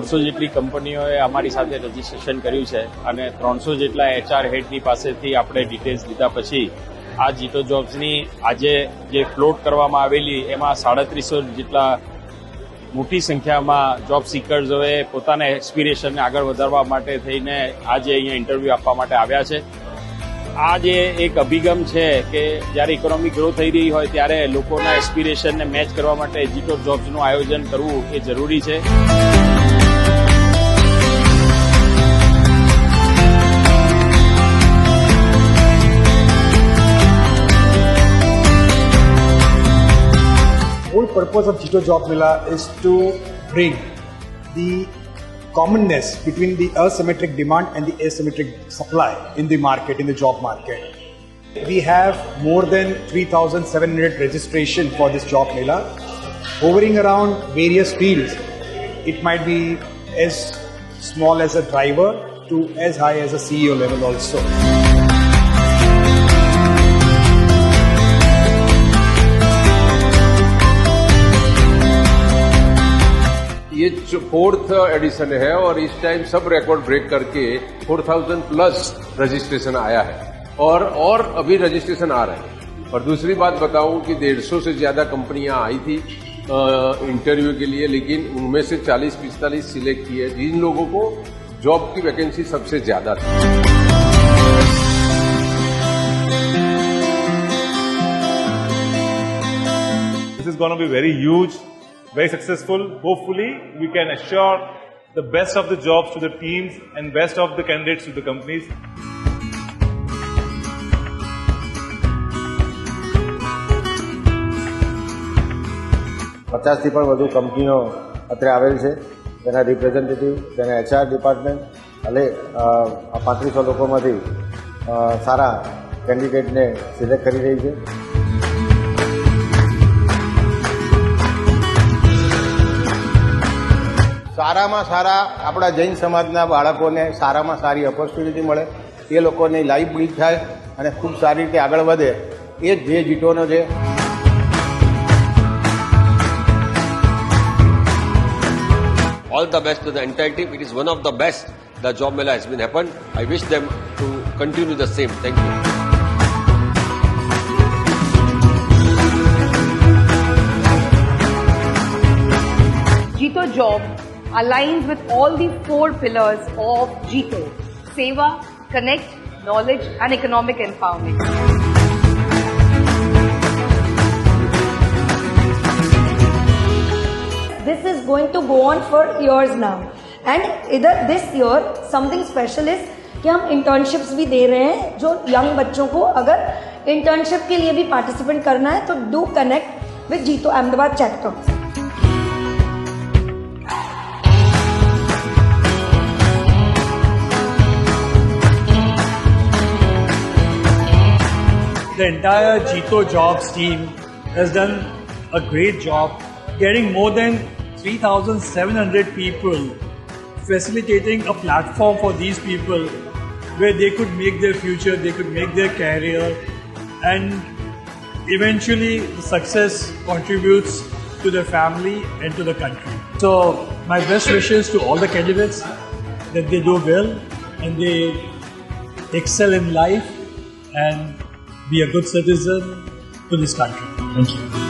150 જેટલી કંપનીઓએ અમારી સાથે રજીસ્ટ્રેશન કર્યું છે અને 300 જેટલા HR હેડની પાસેથી આપણે ડિટેલ્સ લીધા પછી આ જીતો જોબ્સની આજે જે ફ્લોટ કરવામાં આવેલી એમાં 3750 જેટલા મોટી સંખ્યામાં જોબ સિકર્સોએ પોતાના એસ્પિરેશનને આગળ વધારવા માટે થઈને આજે અહીંયા ઇન્ટરવ્યૂ આપવા માટે આવ્યા છે. આ જે એક અભિગમ છે કે જ્યારે ઇકોનોમી ગ્રો થઈ રહી હોય ત્યારે લોકોના એસ્પિરેશનને મેચ કરવા માટે જીતો જોબ્સનું આયોજન કરવું એ જરૂરી છે. The whole purpose of Jito Job Mela is to bring the commonness between the asymmetric demand and the asymmetric supply in the market, in the job market. We have more than 3,700 registration for this job mela, hovering around various fields. It might be as small as a driver to as high as a CEO level also. ये 4th addition है और इस time सब record break करके 4,000 plus registration आया है और अभी रजिस्ट्रेशन आ रहे हैं. और दूसरी बात बताऊं कि 150 से ज्यादा कंपनियां आई थी इंटरव्यू के लिए, लेकिन उनमें से 40-45 सिलेक्ट किए जिन लोगों को जॉब की वैकेंसी सबसे ज्यादा थी. This is going to be very huge, very successful. Hopefully, we can assure the best of the jobs to the teams and best of the candidates to the companies. પચાસથી પણ વધુ કંપનીઓ અત્યારે આવેલ છે. તેના રિપ્રેઝેન્ટેટિવ, તેના HR ડિપાર્ટમેન્ટ અને આ 3500 લોકોમાંથી સારા કેન્ડિડેટને સિલેક્ટ કરી રહી છે. સારામાં સારા આપણા જૈન સમાજના બાળકોને સારામાં સારી ઓપોર્ચ્યુનિટી મળે, એ લોકોની લાઈફ બિલ્ડ થાય અને ખૂબ સારી રીતે આગળ વધે, એ જ જે જીતોનો છે. All the best to the entire team. It is one of the best the job mela has been happened. I wish them to continue the same. Thank you. Jito Job aligns with all the 4 pillars of Jito: Seva, Connect, Knowledge and Economic Empowerment. This is going to go on for years now, and either this year something special is कि हम internships भी दे रहे हैं जो young बच्चों को अगर internship के लिए भी participate करना है तो do connect with Jito Ahmedabad chapter. The entire Jito Jobs team has done a great job getting more than 3,700 people, facilitating a platform for these people where they could make their future, they could make their career, and eventually the success contributes to their family and to the country. So my best wishes to all the candidates that they do well and they excel in life and be a good citizen to this country. Thank you.